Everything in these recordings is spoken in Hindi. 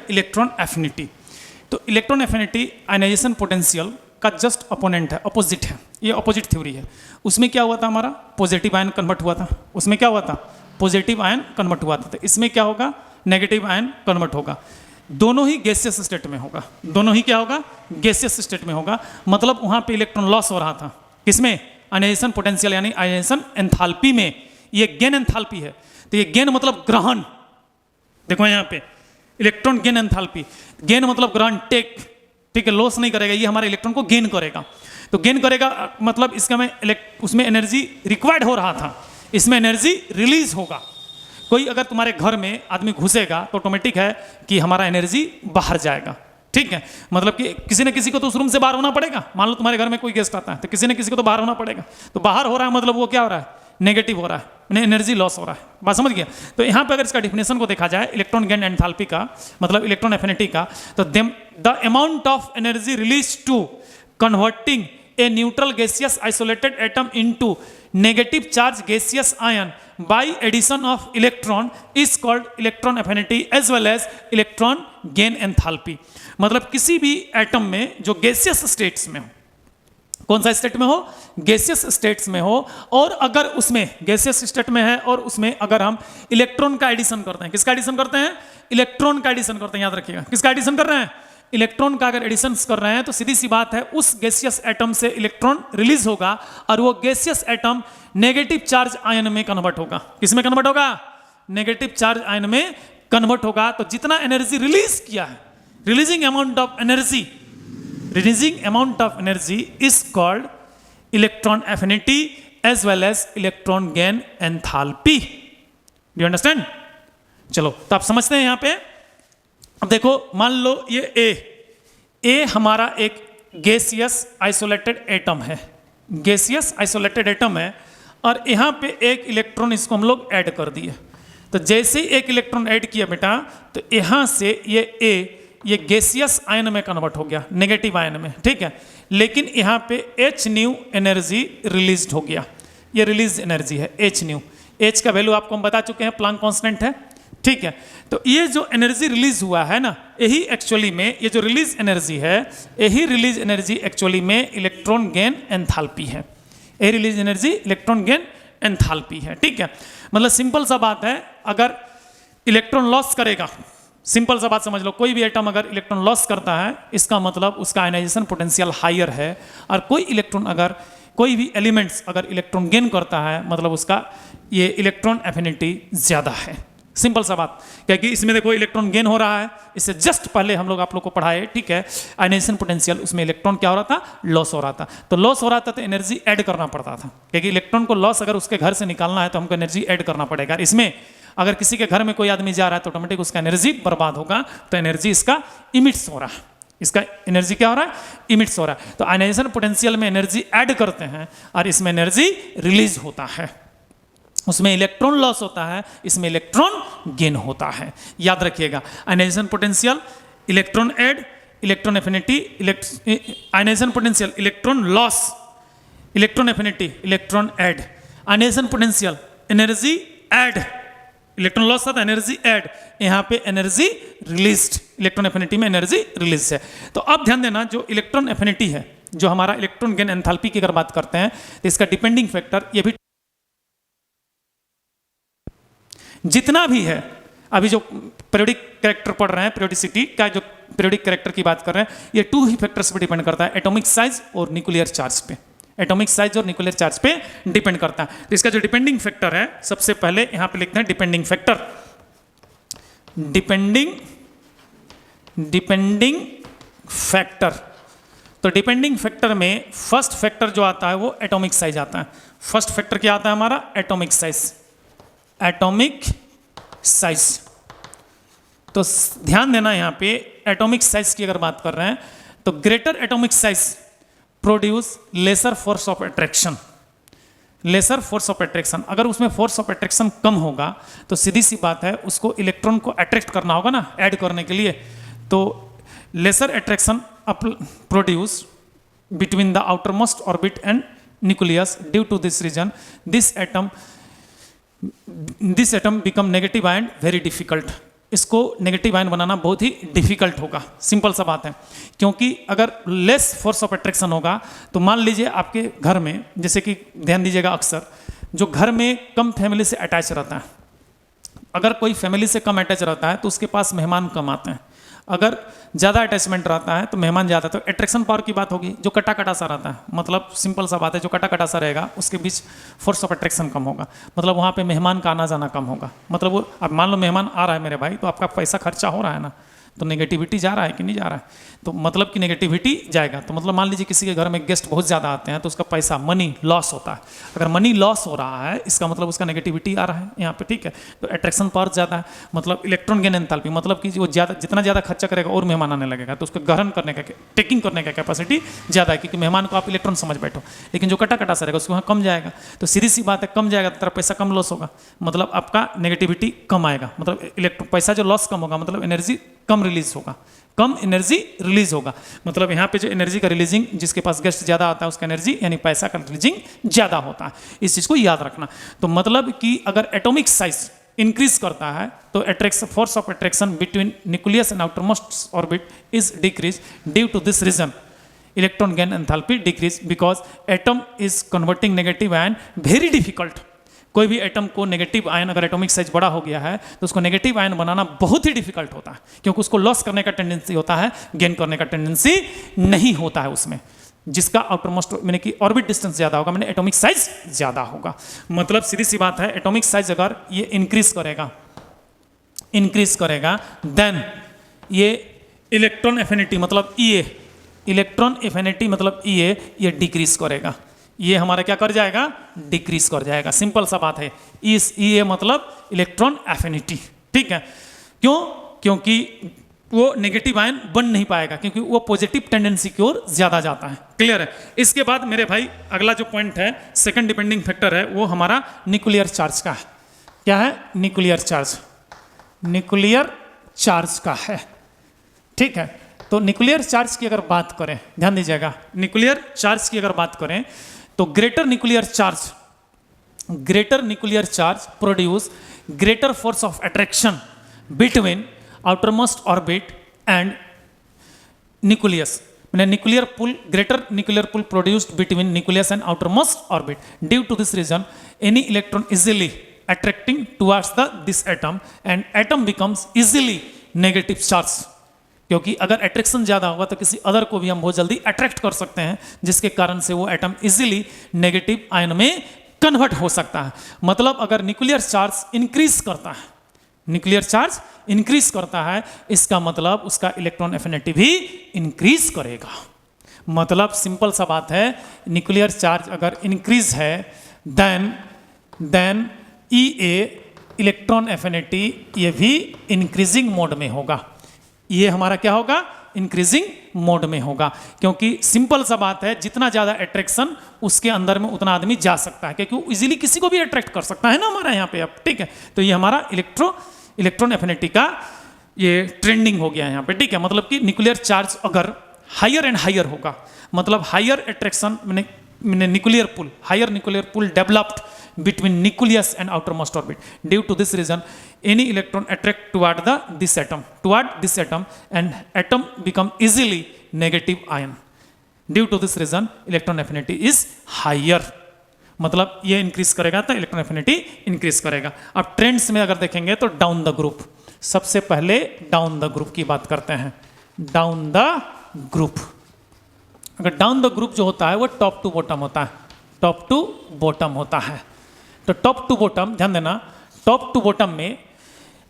Electron affinity. तो इलेक्ट्रॉन एफिनिटी आयनाइजेशन पोटेंशियल का जस्ट अपोनेंट है, अपोजिट है, ये अपोजिट थ्योरी है। उसमें क्या हुआ था, हमारा पॉजिटिव आयन कन्वर्ट हुआ था, उसमें क्या हुआ था, पॉजिटिव आयन कन्वर्ट हुआ था। तो इसमें क्या होगा, नेगेटिव आयन कन्वर्ट होगा। दोनों ही गैसियस स्टेट में होगा, दोनों ही क्या होगा, गैसियस स्टेट में होगा। मतलब वहां पे इलेक्ट्रॉन लॉस हो रहा था, किसमें, आयनाइजेशन पोटेंशियल यानी आयनाइजेशन एंथैल्पी में। ये गेन एंथैल्पी है, तो ये गेन मतलब ग्रहण, देखो यहाँ पे इलेक्ट्रॉन गेन एंथैल्पी, गेन मतलब ग्रहण, टेक, ठीक है, लॉस नहीं करेगा, ये हमारे इलेक्ट्रॉन को गेन करेगा। तो गेन करेगा मतलब इसका में उसमें एनर्जी रिक्वायर्ड हो रहा था, इसमें एनर्जी रिलीज होगा। कोई अगर तुम्हारे घर में आदमी घुसेगा तो ऑटोमेटिक है कि हमारा एनर्जी बाहर जाएगा, ठीक है। मतलब कि किसी न किसी को तो उस रूम से बाहर होना पड़ेगा। मान लो तुम्हारे घर में कोई गेस्ट आता है तो किसी न किसी को तो बाहर होना पड़ेगा। तो बाहर हो रहा है मतलब वो क्या हो रहा है, नेगेटिव हो रहा है, एनर्जी लॉस हो रहा है। बात समझ गया। तो यहाँ पे अगर इसका डिफिनेशन को देखा जाए इलेक्ट्रॉन गेन एंथैल्पी का, मतलब इलेक्ट्रॉन एफिनिटी का, तो the amount of energy release to converting a neutral gaseous isolated atom into negative charge gaseous ion by addition of electron is called electron affinity as well as electron gain enthalpy। मतलब किसी भी एटम में जो गैसियस स्टेट्स में हो, कौन सा स्टेट में हो, गैसियस स्टेट्स में हो, और अगर उसमें गैसियस स्टेट में है और उसमें अगर हम इलेक्ट्रॉन का एडिशन करते हैं, किसका एडिशन करते हैं, इलेक्ट्रॉन का एडिशन करते हैं, याद रखिएगा, किसका एडिशन कर रहे हैं, इलेक्ट्रॉन का अगर एडिशन कर रहे हैं तो सीधी सी बात है उस गैसियस एटम से इलेक्ट्रॉन रिलीज होगा और वो gaseous atom negative charge ion में कन्वर्ट होगा। किसमें कन्वर्ट होगा, नेगेटिव चार्ज आयन में कन्वर्ट होगा। तो जितना एनर्जी रिलीज किया है, releasing amount of energy is called electron affinity as well as electron gain enthalpy. Do you understand? चलो तो आप समझते हैं यहां पे। अब देखो मान लो ये ए हमारा एक गैसियस आइसोलेटेड एटम है, गैसियस आइसोलेटेड एटम है, और यहाँ पे एक इलेक्ट्रॉन इसको हम लोग ऐड कर दिए। तो जैसे ही एक इलेक्ट्रॉन ऐड किया बेटा, तो यहाँ से ये गैसियस आयन में कन्वर्ट हो गया, नेगेटिव आयन में, ठीक है। लेकिन यहाँ पे एच न्यू एनर्जी रिलीज हो गया, ये रिलीज एनर्जी है एच न्यू। एच का वैल्यू आपको हम बता चुके हैं, प्लांक कांस्टेंट है, ठीक है। तो ये जो एनर्जी रिलीज हुआ है ना, यही एक्चुअली में ये जो रिलीज एनर्जी है, यही रिलीज एनर्जी एक्चुअली में इलेक्ट्रॉन गेन एंथैल्पी है। ये release energy electron gain enthalpy है, ठीक है। मतलब सिंपल सा बात है, अगर इलेक्ट्रॉन लॉस करेगा, सिंपल सा बात समझ लो, कोई भी एटम अगर इलेक्ट्रॉन लॉस करता है इसका मतलब उसका आयनाइजेशन पोटेंशियल हायर है, और कोई इलेक्ट्रॉन अगर कोई भी एलिमेंट्स अगर इलेक्ट्रॉन गेन करता है मतलब उसका ये इलेक्ट्रॉन एफिनिटी ज्यादा है। सिंपल सा बात, क्योंकि इसमें देखो इलेक्ट्रॉन गेन हो रहा है, इससे जस्ट पहले हम लोग आप लोग को पढ़ाए, ठीक है, आयनाइजेशन पोटेंशियल, उसमें इलेक्ट्रॉन क्या हो रहा था, लॉस हो रहा था। तो लॉस हो रहा था तो एनर्जी ऐड करना पड़ता था, क्योंकि इलेक्ट्रॉन को लॉस अगर उसके घर से निकालना है तो हमको एनर्जी ऐड करना पड़ेगा। इसमें अगर किसी के घर में कोई आदमी जा रहा है तो ऑटोमेटिक उसका एनर्जी बर्बाद होगा, तो एनर्जी इसका इमिट्स हो रहा है, इसका एनर्जी क्या हो रहा है, इमिट्स हो रहा है। तो आयनाइजेशन पोटेंशियल में एनर्जी ऐड करते हैं और इसमें एनर्जी रिलीज होता है, उसमें इलेक्ट्रॉन लॉस होता है, इसमें इलेक्ट्रॉन गेन होता है। याद रखिएगा, ionisation potential, electron add, electron affinity, ionisation potential, electron loss, electron affinity, electron add, ionisation potential, energy add, electron loss था एनर्जी ऐड, यहाँ पे एनर्जी रिलीज्ड, इलेक्ट्रॉन एफिनिटी में एनर्जी रिलीज है। तो अब ध्यान देना, जो इलेक्ट्रॉन एफिनिटी है, जो हमारा इलेक्ट्रॉन गेन एंथैल्पी की अगर बात करते हैं तो इसका डिपेंडिंग फैक्टर ये भी जितना भी है, अभी जो पीरियोडिक कैरेक्टर पढ़ रहे हैं, पीरियोडिसिटी का जो पीरियोडिक कैरेक्टर की बात कर रहे हैं, ये 2 ही फैक्टर्स पे डिपेंड करता है, एटॉमिक साइज और न्यूक्लियर चार्ज पे, एटॉमिक साइज और न्यूक्लियर चार्ज पे डिपेंड करता है। तो इसका जो डिपेंडिंग फैक्टर है, सबसे पहले यहां पे लिखते हैं डिपेंडिंग फैक्टर, डिपेंडिंग फैक्टर। तो डिपेंडिंग फैक्टर में फर्स्ट फैक्टर जो आता है वो एटॉमिक साइज आता है। फर्स्ट फैक्टर क्या आता है हमारा, एटॉमिक साइज, एटॉमिक साइज। तो ध्यान देना यहां पे एटॉमिक साइज की अगर बात कर रहे हैं तो greater atomic size produce lesser force of attraction, lesser force of attraction. अगर उसमें फोर्स ऑफ अट्रैक्शन कम होगा तो सीधी सी बात है उसको इलेक्ट्रॉन को अट्रैक्ट करना होगा ना, ऐड करने के लिए। तो lesser attraction produce between the outer most orbit and nucleus. Due to this reason this atom become negative and very difficult. इसको नेगेटिव आयन बनाना बहुत ही डिफिकल्ट होगा, सिंपल सा बात है। क्योंकि अगर लेस फोर्स ऑफ अट्रैक्शन होगा तो मान लीजिए आपके घर में, जैसे कि ध्यान दीजिएगा, अक्सर जो घर में कम फैमिली से अटैच रहता है, अगर कोई फैमिली से कम अटैच रहता है तो उसके पास मेहमान कम आते हैं। अगर ज़्यादा अटैचमेंट रहता है तो मेहमान ज़्यादा, तो अट्रैक्शन पावर की बात होगी। जो कटा कटा सा रहता है, मतलब सिंपल सा बात है, जो कटा कटा सा रहेगा उसके बीच फोर्स ऑफ अट्रैक्शन कम होगा, मतलब वहाँ पे मेहमान का आना जाना कम होगा। मतलब वो, अब मान लो मेहमान आ रहा है मेरे भाई, तो आपका पैसा खर्चा हो रहा है ना, तो नेगेटिविटी जा रहा है कि नहीं जा रहा है, तो मतलब कि नेगेटिविटी जाएगा। तो मतलब मान लीजिए किसी के घर में गेस्ट बहुत ज़्यादा आते हैं तो उसका पैसा, मनी लॉस होता है। अगर मनी लॉस हो रहा है इसका मतलब उसका नेगेटिविटी आ रहा है यहाँ पे, ठीक है। तो अट्रैक्शन पावर ज़्यादा है, मतलब इलेक्ट्रॉन गेन एंथैल्पी, मतलब कि वो ज़्यादा, जितना ज़्यादा खर्चा करेगा और मेहमान आने लगेगा, तो उसको ग्रहण करने का, टेकिंग करने का कैपेसिटी ज़्यादा है, क्योंकि मेहमान को आप इलेक्ट्रॉन समझ बैठो। लेकिन जो कटा कटा सा रहेगा उसको वहाँ कम जाएगा, तो सीधी सी बात है, कम जाएगा तो तेरा पैसा कम लॉस होगा, मतलब आपका नेगेटिविटी कम आएगा, मतलब इलेक्ट्रॉन पैसा जो लॉस कम होगा, मतलब एनर्जी कम रिलीज होगा, कम एनर्जी रिलीज होगा। मतलब यहाँ पे जो एनर्जी का रिलीजिंग, जिसके पास गेस्ट ज़्यादा आता है उसका एनर्जी यानी पैसा का रिलीजिंग ज़्यादा होता है, इस चीज़ को याद रखना। तो मतलब कि अगर एटॉमिक साइज इंक्रीज करता है तो attraction, force of attraction between nucleus and outermost orbit is decrease. Due to this reason electron gain enthalpy decrease, because atom is converting negative ion very difficult. कोई भी एटम को नेगेटिव आयन, अगर एटॉमिक साइज बड़ा हो गया है तो उसको नेगेटिव आयन बनाना बहुत ही डिफिकल्ट होता है, क्योंकि उसको लॉस करने का टेंडेंसी होता है, गेन करने का टेंडेंसी नहीं होता है उसमें। जिसका आउटरमोस्ट मैंने कि ऑर्बिट डिस्टेंस ज़्यादा होगा, मैंने एटॉमिक साइज ज़्यादा होगा। मतलब सीधी सी बात है, एटॉमिक साइज अगर ये इंक्रीज करेगा देन ये इलेक्ट्रॉन एफिनिटी मतलब ईए, इलेक्ट्रॉन एफिनिटी मतलब ईए, ये डिक्रीज करेगा। ये हमारा क्या कर जाएगा, डिक्रीज कर जाएगा। सिंपल सा बात है, इस ये मतलब इलेक्ट्रॉन एफिनिटी, ठीक है। क्यों? क्योंकि वो नेगेटिव आयन बन नहीं पाएगा, क्योंकि वो पॉजिटिव टेंडेंसी की ओर ज्यादा जाता है। क्लियर है? इसके बाद मेरे भाई अगला जो पॉइंट है, सेकंड डिपेंडिंग फैक्टर है, वो हमारा न्यूक्लियर चार्ज का है। क्या है? न्यूक्लियर चार्ज, न्यूक्लियर चार्ज का है, ठीक है। तो न्यूक्लियर चार्ज की अगर बात करें, ध्यान दीजिएगा, न्यूक्लियर चार्ज की अगर बात करें तो greater nuclear charge produce greater force of attraction between outermost orbit and nucleus. मैंने nuclear pull, greater nuclear pull produced between nucleus and outermost orbit. Due to this reason any electron easily attracting towards this atom and atom becomes easily negative charge. क्योंकि अगर अट्रैक्शन ज़्यादा होगा तो किसी अदर को भी हम बहुत जल्दी अट्रैक्ट कर सकते हैं, जिसके कारण से वो एटम इजीली नेगेटिव आयन में कन्वर्ट हो सकता है। मतलब अगर न्यूक्लियर चार्ज इंक्रीज करता है, न्यूक्लियर चार्ज इंक्रीज करता है, इसका मतलब उसका इलेक्ट्रॉन एफिनिटी भी इंक्रीज करेगा। मतलब सिंपल सा बात है, न्यूक्लियर चार्ज अगर इंक्रीज है देन ईए इलेक्ट्रॉन एफिनिटी ये भी इंक्रीजिंग मोड में होगा। ये हमारा क्या होगा? इंक्रीजिंग मोड में होगा, क्योंकि सिंपल सा बात है, जितना ज़्यादा अट्रैक्शन उसके अंदर में उतना आदमी जा सकता है, क्योंकि वो इजीली किसी को भी अट्रैक्ट कर सकता है ना हमारा यहाँ पे अब, ठीक है। तो ये हमारा इलेक्ट्रॉन एफिनिटी का ये ट्रेंडिंग हो गया यहाँ पे, ठीक है। मतलब कि न्यूक्लियर चार्ज अगर हायर एंड हायर होगा, मतलब हायर अट्रैक्शन मैंने nuclear pull, higher nuclear pull developed between nucleus and outermost orbit. Due to this reason any electron attract toward this atom and atom become easily negative ion. Due to this reason electron affinity is higher. मतलब ये इंक्रीज करेगा तो इलेक्ट्रॉन एफिनिटी इंक्रीज करेगा। अब ट्रेंड्स में अगर देखेंगे तो डाउन द ग्रुप, सबसे पहले डाउन द ग्रुप की बात करते हैं। डाउन द ग्रुप, अगर डाउन द ग्रुप जो होता है वो टॉप टू बॉटम होता है, टॉप टू बॉटम होता है। तो टॉप टू बॉटम ध्यान देना, टॉप टू बॉटम में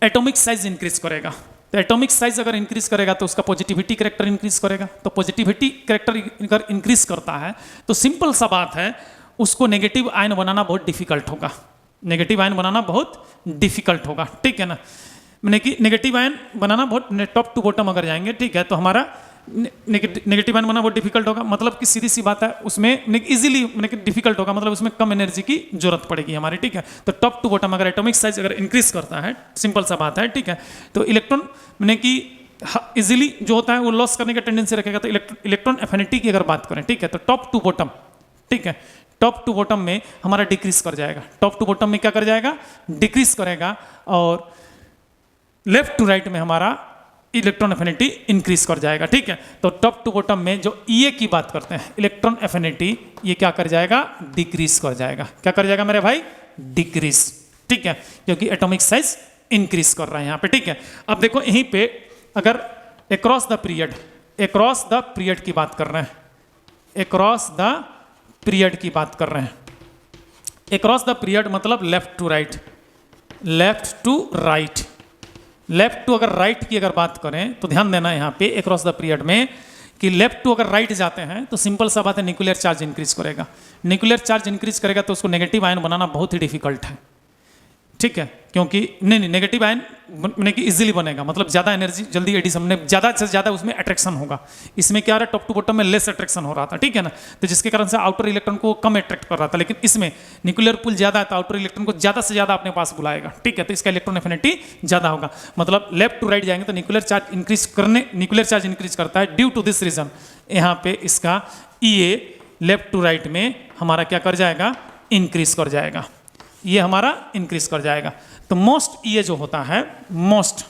एटॉमिक साइज इंक्रीज करेगा। तो एटॉमिक साइज अगर इंक्रीज करेगा तो उसका पॉजिटिविटी कैरेक्टर इंक्रीज करेगा। तो पॉजिटिविटी कैरेक्टर अगर इंक्रीज करता है तो सिंपल सा बात है, उसको नेगेटिव आयन बनाना बहुत डिफिकल्ट होगा, नेगेटिव आयन बनाना बहुत डिफिकल्ट होगा, ठीक है ना। मैंने कि नेगेटिव आयन बनाना बहुत, टॉप टू बॉटम अगर जाएंगे, ठीक है, तो हमारा नेगेटिव आयन बनाना बहुत डिफिकल्ट होगा। मतलब कि सीधी सी बात है, उसमें इजीली डिफिकल्ट होगा, मतलब उसमें कम एनर्जी की जरूरत पड़ेगी हमारी, ठीक है। तो टॉप टू बॉटम अगर एटॉमिक साइज अगर इंक्रीज करता है, सिंपल सा बात है, ठीक है, तो इलेक्ट्रॉन मैंने कि इजीली जो होता है वो लॉस करने का टेंडेंसी रखेगा। तो इलेक्ट्रॉन एफिनिटी की अगर बात करें, ठीक है, तो टॉप टू बॉटम, ठीक है, टॉप टू बॉटम में हमारा डिक्रीज कर जाएगा। टॉप टू बॉटम में क्या कर जाएगा? डिक्रीज करेगा। और लेफ्ट टू राइट में हमारा इलेक्ट्रॉन एफिनिटी इंक्रीज कर जाएगा। ठीक है, तो टॉप टू बॉटम में जो ईए की बात करते हैं इलेक्ट्रॉन एफिनिटी, ये क्या कर जाएगा, डिक्रीज कर जाएगा। क्या कर जाएगा मेरे भाई, डिक्रीज। ठीक है, क्योंकि एटॉमिक साइज इंक्रीज कर रहा है यहाँ पे। ठीक है, अब देखो यहीं पे अगर अक्रॉस द पीरियड की बात कर रहे हैं, अक्रॉस द पीरियड की बात कर रहे हैं, अक्रॉस द पीरियड मतलब left to right, left to right, left to अगर राइट की अगर बात करें तो ध्यान देना यहाँ पे अक्रॉस द पीरियड में कि लेफ्ट टू अगर राइट जाते हैं तो सिंपल सा बात है, न्यूक्लियर चार्ज इंक्रीज करेगा। न्यूक्लियर चार्ज इंक्रीज करेगा तो उसको नेगेटिव आयन बनाना बहुत ही डिफिकल्ट है। ठीक है, क्योंकि नहीं नेगेटिव आयन बने कि इजीली बनेगा, मतलब ज़्यादा एनर्जी जल्दी एडिशन में ज़्यादा से ज़्यादा उसमें अट्रैक्शन होगा। इसमें क्या रहा, टॉप टू बॉटम में लेस अट्रैक्शन हो रहा था। ठीक है ना, तो जिसके कारण से आउटर इलेक्ट्रॉन को कम अट्रैक्ट कर रहा था, लेकिन इसमें न्यूक्लियर पुल ज़्यादा है तो आउटर इलेक्ट्रॉन को ज़्यादा से ज़्यादा अपने पास बुलाएगा। ठीक है, तो इसका इलेक्ट्रॉन एफिनिटी ज़्यादा होगा, मतलब लेफ्ट टू राइट जाएंगे तो न्यूक्लियर चार्ज इंक्रीज करता है। ड्यू टू दिस रीजन यहाँ पे इसका ईए लेफ्ट टू राइट में हमारा क्या कर जाएगा, इंक्रीज कर जाएगा, ये हमारा इंक्रीज कर जाएगा। तो मोस्ट ईए जो होता है, मोस्ट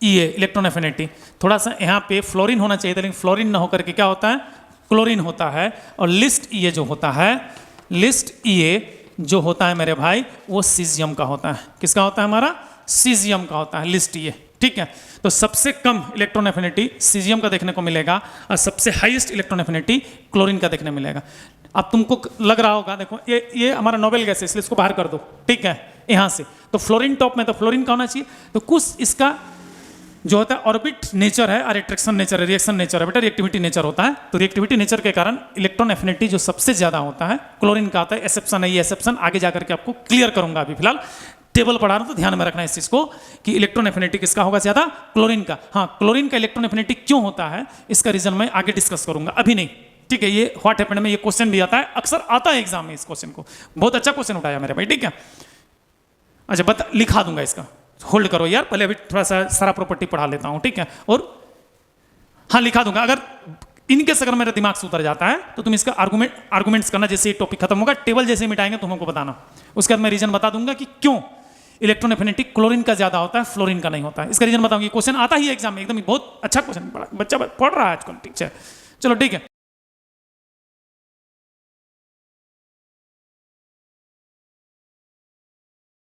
ईए इलेक्ट्रॉन एफिनिटी, थोड़ा सा यहाँ पे फ्लोरीन होना चाहिए था, लेकिन फ्लोरीन ना होकर के क्या होता है, क्लोरीन होता है। और लिस्ट ईए जो होता है, लिस्ट ईए जो होता है मेरे भाई वो सीजियम का होता है। किसका होता है, हमारा सीजियम का होता है लिस्ट ईए। ठीक है, तो सबसे कम इलेक्ट्रॉन एफिनिटी सीजियम का देखने को मिलेगा और सबसे हाईएस्ट इलेक्ट्रॉन एफिनिटी क्लोरीन का देखने मिलेगा। अब तुमको लग रहा होगा, देखो ये हमारा नोबेल गैस है इसलिए इसको बाहर कर दो। ठीक है, यहाँ से तो फ्लोरीन टॉप में, तो फ्लोरीन का होना चाहिए। तो कुछ इसका जो होता है ऑर्बिट नेचर है और अट्रैक्शन नेचर है, रिएक्शन नेचर है बेटा, रिएक्टिविटी नेचर होता है। तो रिएक्टिविटी नेचर के कारण इलेक्ट्रॉन एफिनिटी जो सबसे ज्यादा होता है क्लोरीन का आता है। एक्सेप्शन है, ये एक्सेप्शन आगे जाकर के आपको क्लियर करूंगा, अभी फिलहाल टेबल पढ़ा रहा हूं तो ध्यान में रखना इस चीज को कि इलेक्ट्रॉन एफिनिटी किसका होगा ज्यादा, क्लोरीन का। हाँ, क्लोरीन का इलेक्ट्रॉन एफिनिटी क्यों होता है इसका रीजन मैं आगे डिस्कस करूंगा, अभी नहीं। ठीक है, ये व्हाट हैपेंड में ये क्वेश्चन भी आता है, अक्सर आता है एग्जाम में इस क्वेश्चन को, बहुत अच्छा क्वेश्चन उठाया मेरे भाई। ठीक है, अच्छा बता, लिखा दूंगा इसका, होल्ड करो यार, पहले अभी थोड़ा सा सारा प्रॉपर्टी पढ़ा लेता हूं। ठीक है, और हाँ लिखा दूंगा, अगर इनकेस अगर मेरे दिमाग से उतर जाता है तो तुम इसका आर्गुमेंट्स करना, जैसे ये टॉपिक खत्म होगा, टेबल जैसे मिटाएंगे तुम हमको बताना। उसके बाद मैं रीजन बता दूंगा कि क्यों इलेक्ट्रॉन एफिनिटी क्लोरीन का ज्यादा होता है, फ्लोरीन का नहीं होता है। इसका रीजन बताऊंगा, क्वेश्चन आता ही है एग्जाम में, एकदम बहुत अच्छा क्वेश्चन, बच्चा पढ़ रहा है आजकल। ठीक है, चलो ठीक है,